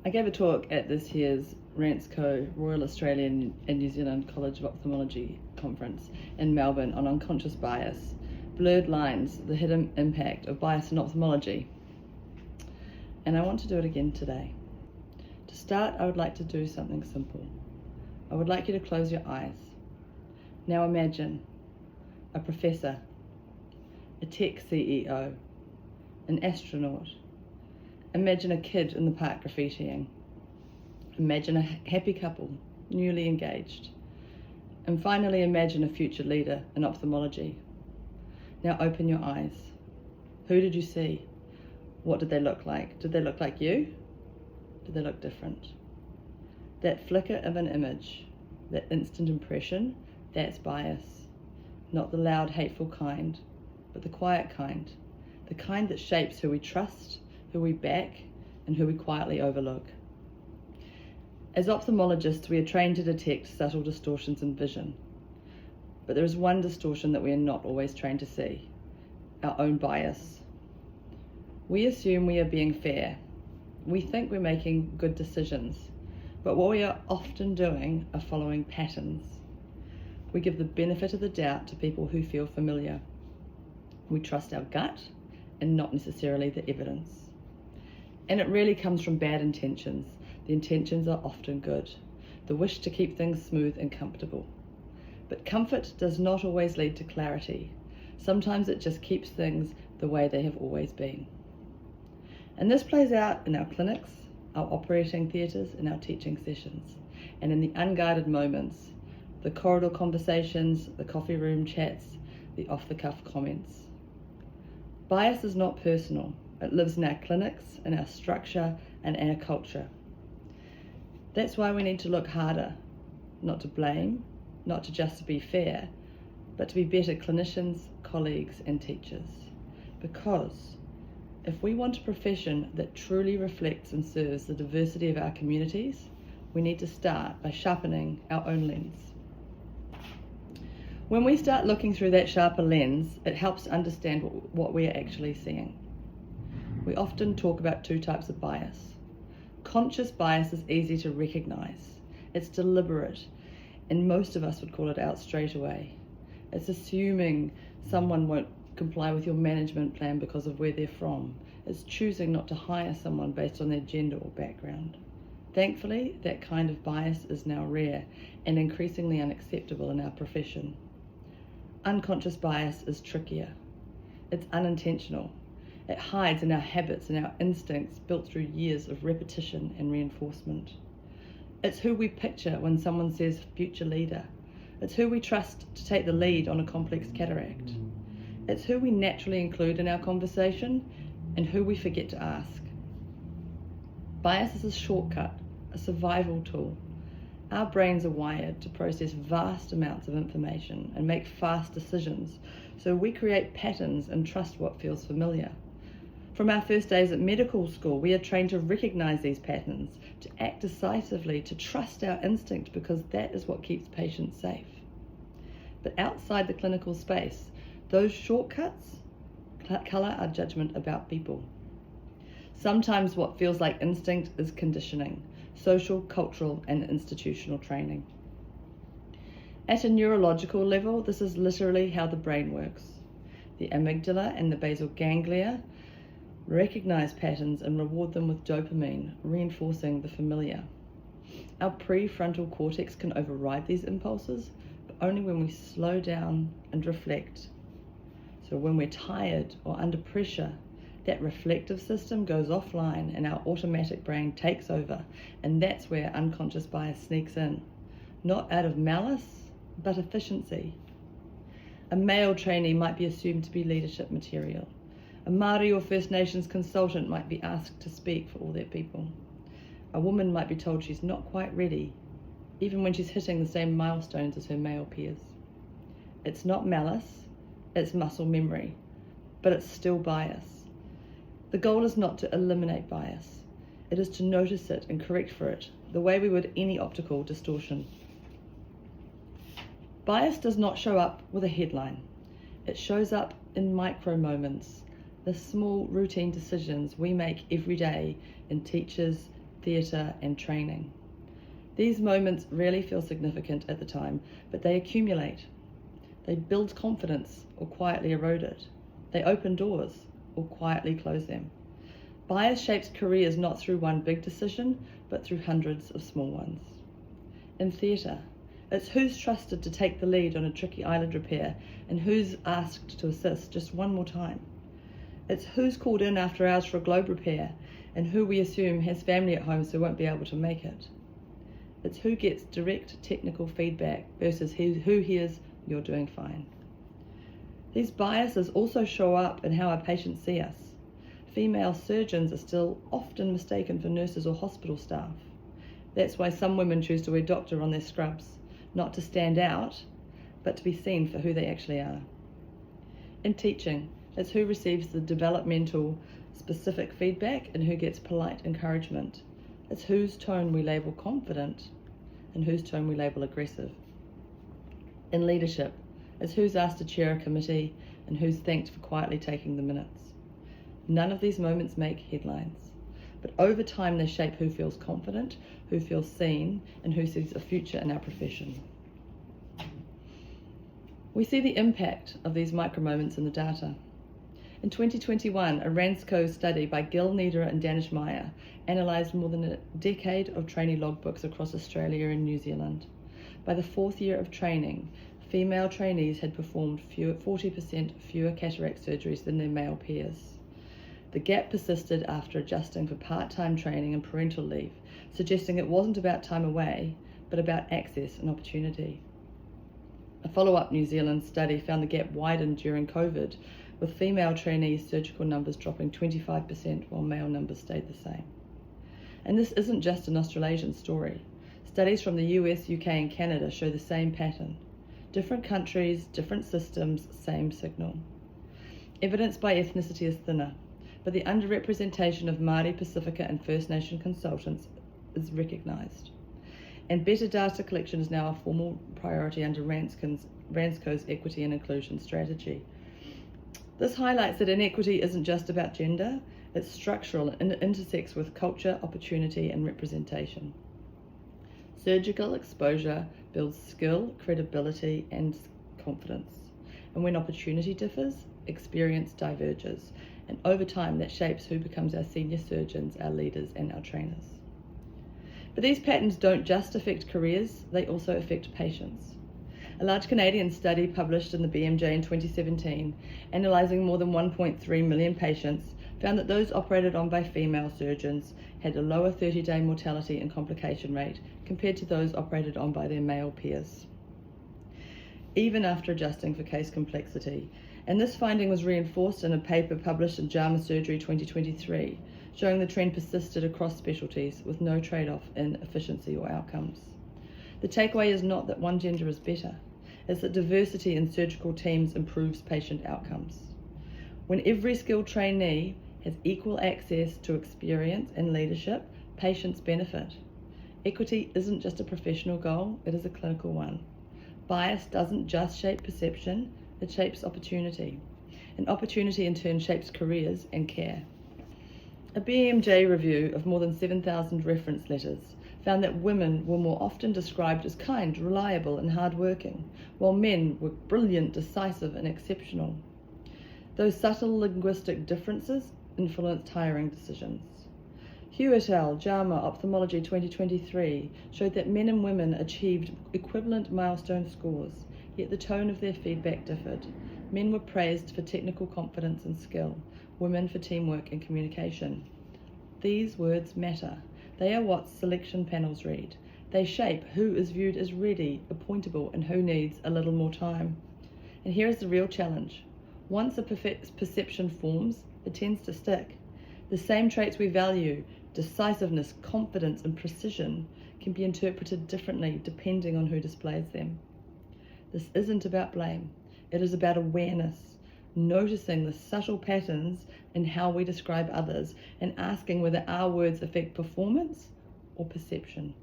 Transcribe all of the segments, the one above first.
I gave a talk at this year's RANSCO, Royal Australian and New Zealand College of Ophthalmology conference in Melbourne on unconscious bias, blurred lines, the hidden impact of bias in ophthalmology. And I want to do it again today. To start, I would like to do something simple. I would like you to close your eyes. Now imagine a professor, a tech CEO, an astronaut. Imagine a kid in the park graffitiing. Imagine a happy couple, newly engaged. And finally, imagine a future leader in ophthalmology. Now open your eyes. Who did you see? What did they look like? Did they look like you? Did they look different? That flicker of an image, that instant impression, that's bias. Not the loud, hateful kind, but the quiet kind. The kind that shapes who we trust, who we back, and who we quietly overlook. As ophthalmologists, we are trained to detect subtle distortions in vision. But there is one distortion that we are not always trained to see: our own bias. We assume we are being fair. We think we're making good decisions, but what we are often doing are following patterns. We give the benefit of the doubt to people who feel familiar. We trust our gut and not necessarily the evidence. And it really comes from bad intentions. The intentions are often good, the wish to keep things smooth and comfortable. But comfort does not always lead to clarity. Sometimes it just keeps things the way they have always been. And this plays out in our clinics, our operating theatres, and our teaching sessions, and in the unguided moments, the corridor conversations, the coffee room chats, the off-the-cuff comments. Bias is not personal. It lives in our clinics, in our structure, and our culture. That's why we need to look harder, not to blame, not to just be fair, but to be better clinicians, colleagues, and teachers. Because if we want a profession that truly reflects and serves the diversity of our communities, we need to start by sharpening our own lens. When we start looking through that sharper lens, it helps understand what we are actually seeing. We often talk about two types of bias. Conscious bias is easy to recognise. It's deliberate, and most of us would call it out straight away. It's assuming someone won't comply with your management plan because of where they're from. It's choosing not to hire someone based on their gender or background. Thankfully, that kind of bias is now rare and increasingly unacceptable in our profession. Unconscious bias is trickier. It's unintentional. It hides in our habits and our instincts built through years of repetition and reinforcement. It's who we picture when someone says future leader. It's who we trust to take the lead on a complex cataract. It's who we naturally include in our conversation and who we forget to ask. Bias is a shortcut, a survival tool. Our brains are wired to process vast amounts of information and make fast decisions, so we create patterns and trust what feels familiar. From our first days at medical school, we are trained to recognize these patterns, to act decisively, to trust our instinct, because that is what keeps patients safe. But outside the clinical space, those shortcuts colour our judgment about people. Sometimes what feels like instinct is conditioning, social, cultural, and institutional training. At a neurological level, this is literally how the brain works. The amygdala and the basal ganglia recognize patterns and reward them with dopamine, reinforcing the familiar. Our prefrontal cortex can override these impulses, but only when we slow down and reflect. So when we're tired or under pressure, that reflective system goes offline and our automatic brain takes over, and that's where unconscious bias sneaks in, not out of malice, but efficiency. A male trainee might be assumed to be leadership material. A Māori or First Nations consultant might be asked to speak for all their people. A woman might be told she's not quite ready, even when she's hitting the same milestones as her male peers. It's not malice, it's muscle memory, but it's still bias. The goal is not to eliminate bias. It is to notice it and correct for it, the way we would any optical distortion. Bias does not show up with a headline. It shows up in micro moments, the small routine decisions we make every day in teachers, theatre and training. These moments rarely feel significant at the time, but they accumulate. They build confidence or quietly erode it. They open doors or quietly close them. Bias shapes careers not through one big decision, but through hundreds of small ones. In theatre, it's who's trusted to take the lead on a tricky eyelid repair and who's asked to assist just one more time. It's who's called in after hours for a globe repair and who we assume has family at home so won't be able to make it. It's who gets direct technical feedback versus who hears "you're doing fine." These biases also show up in how our patients see us. Female surgeons are still often mistaken for nurses or hospital staff. That's why some women choose to wear doctor on their scrubs, not to stand out, but to be seen for who they actually are. In teaching, it's who receives the developmental specific feedback and who gets polite encouragement. It's whose tone we label confident and whose tone we label aggressive. In leadership, it's who's asked to chair a committee and who's thanked for quietly taking the minutes. None of these moments make headlines, but over time they shape who feels confident, who feels seen, and who sees a future in our profession. We see the impact of these micro moments in the data. In 2021, a RANSCO study by Gil, Niederer and Danish Meyer analysed more than a decade of trainee logbooks across Australia and New Zealand. By the fourth year of training, female trainees had performed 40% fewer cataract surgeries than their male peers. The gap persisted after adjusting for part-time training and parental leave, suggesting it wasn't about time away, but about access and opportunity. A follow-up New Zealand study found the gap widened during COVID, with female trainees' surgical numbers dropping 25% while male numbers stayed the same. And this isn't just an Australasian story. Studies from the US, UK and Canada show the same pattern. Different countries, different systems, same signal. Evidence by ethnicity is thinner, but the underrepresentation of Māori, Pacifica and First Nation consultants is recognised. And better data collection is now a formal priority under RANSCO's equity and inclusion strategy. This highlights that inequity isn't just about gender, it's structural and it intersects with culture, opportunity and representation. Surgical exposure builds skill, credibility and confidence. And when opportunity differs, experience diverges. And over time, that shapes who becomes our senior surgeons, our leaders, and our trainers. But these patterns don't just affect careers, they also affect patients. A large Canadian study published in the BMJ in 2017, analysing more than 1.3 million patients, found that those operated on by female surgeons had a lower 30-day mortality and complication rate compared to those operated on by their male peers, even after adjusting for case complexity. And this finding was reinforced in a paper published in JAMA Surgery 2023, showing the trend persisted across specialties with no trade-off in efficiency or outcomes. The takeaway is not that one gender is better, it's that diversity in surgical teams improves patient outcomes. When every skilled trainee has equal access to experience and leadership, patients benefit. Equity isn't just a professional goal, it is a clinical one. Bias doesn't just shape perception, it shapes opportunity. And opportunity in turn shapes careers and care. A BMJ review of more than 7,000 reference letters found that women were more often described as kind, reliable and hardworking, while men were brilliant, decisive and exceptional. Those subtle linguistic differences influenced hiring decisions. Hugh et al., JAMA Ophthalmology 2023 showed that men and women achieved equivalent milestone scores, yet the tone of their feedback differed. Men were praised for technical confidence and skill, women for teamwork and communication. These words matter. They are what selection panels read. They shape who is viewed as ready, appointable, and who needs a little more time. And here is the real challenge. Once a perception forms, it tends to stick. The same traits we value, decisiveness, confidence, and precision, can be interpreted differently depending on who displays them. This isn't about blame. It is about awareness, noticing the subtle patterns in how we describe others and asking whether our words affect performance or perception.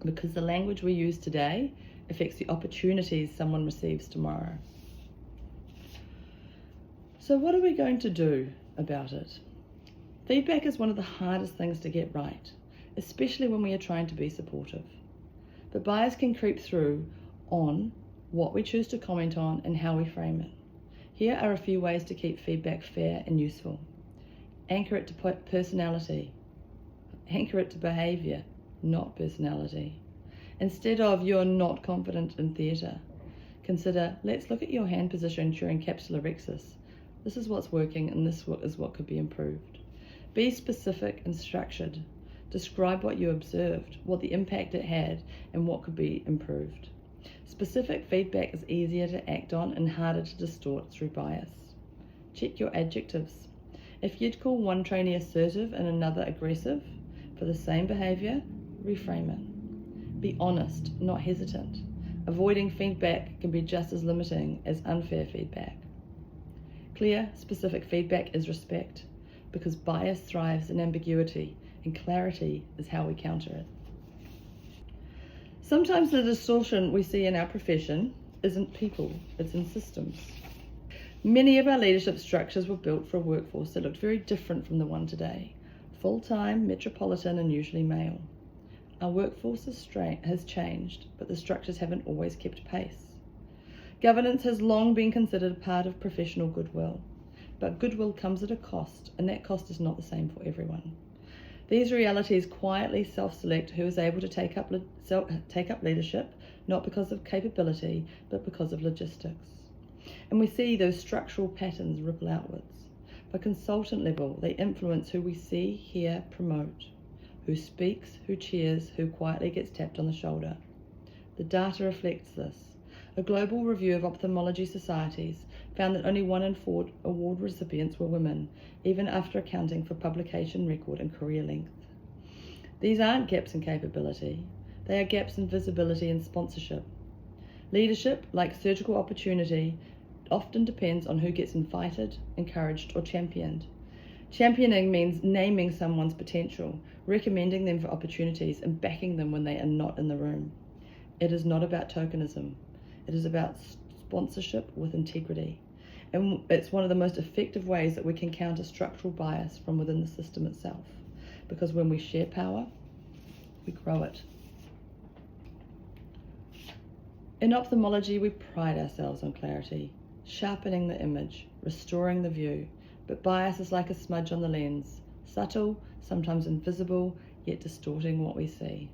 Because the language we use today affects the opportunities someone receives tomorrow. So what are we going to do about it? Feedback is one of the hardest things to get right. especially when we are trying to be supportive. But bias can creep through on what we choose to comment on and how we frame it. Here are a few ways to keep feedback fair and useful. Anchor it to personality. Anchor it to behaviour, not personality. Instead of "you're not confident in theatre," consider "let's look at your hand position during capsulorhexis. This is what's working and this is what could be improved." Be specific and structured. Describe what you observed, what the impact it had, and what could be improved. Specific feedback is easier to act on and harder to distort through bias. Check your adjectives. If you'd call one trainee assertive and another aggressive for the same behaviour, reframe it. Be honest, not hesitant. Avoiding feedback can be just as limiting as unfair feedback. Clear, specific feedback is respect, because bias thrives in ambiguity, and clarity is how we counter it. Sometimes the distortion we see in our profession isn't people, it's in systems. Many of our leadership structures were built for a workforce that looked very different from the one today. Full-time, metropolitan, and usually male. Our workforce has changed, but the structures haven't always kept pace. Governance has long been considered part of professional goodwill, but goodwill comes at a cost, and that cost is not the same for everyone. These realities quietly self-select who is able to take up leadership, not because of capability, but because of logistics. And we see those structural patterns ripple outwards. By consultant level, they influence who we see, hear, promote, who speaks, who cheers, who quietly gets tapped on the shoulder. The data reflects this. A global review of ophthalmology societies found that only 1 in 4 award recipients were women, even after accounting for publication record and career length. These aren't gaps in capability, they are gaps in visibility and sponsorship. Leadership, like surgical opportunity, often depends on who gets invited, encouraged, or championed. Championing means naming someone's potential, recommending them for opportunities, and backing them when they are not in the room. It is not about tokenism. It is about sponsorship with integrity. And it's one of the most effective ways that we can counter structural bias from within the system itself. Because when we share power, we grow it. In ophthalmology, we pride ourselves on clarity, sharpening the image, restoring the view, but bias is like a smudge on the lens, subtle, sometimes invisible, yet distorting what we see.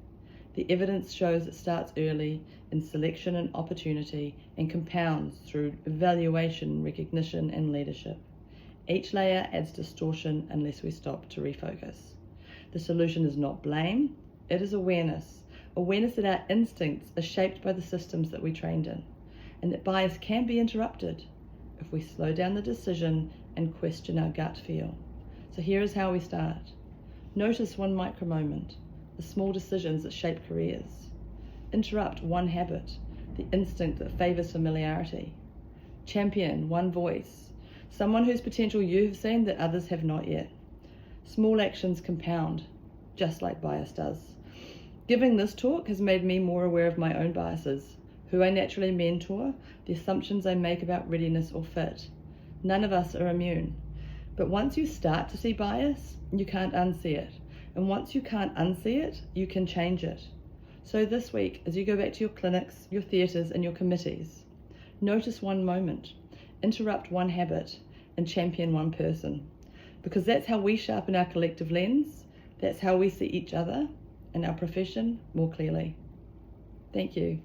The evidence shows it starts early in selection and opportunity and compounds through evaluation, recognition, and leadership. Each layer adds distortion unless we stop to refocus. The solution is not blame, it is awareness. Awareness that our instincts are shaped by the systems that we trained in, and that bias can be interrupted if we slow down the decision and question our gut feel. So here is how we start. Notice one micro moment, the small decisions that shape careers. Interrupt one habit, the instinct that favours familiarity. Champion one voice, someone whose potential you have seen that others have not yet. Small actions compound, just like bias does. Giving this talk has made me more aware of my own biases, who I naturally mentor, the assumptions I make about readiness or fit. None of us are immune. But once you start to see bias, you can't unsee it. And once you can't unsee it, you can change it. So this week, as you go back to your clinics, your theatres, and your committees, notice one moment, interrupt one habit, and champion one person. Because that's how we sharpen our collective lens, that's how we see each other and our profession more clearly. Thank you.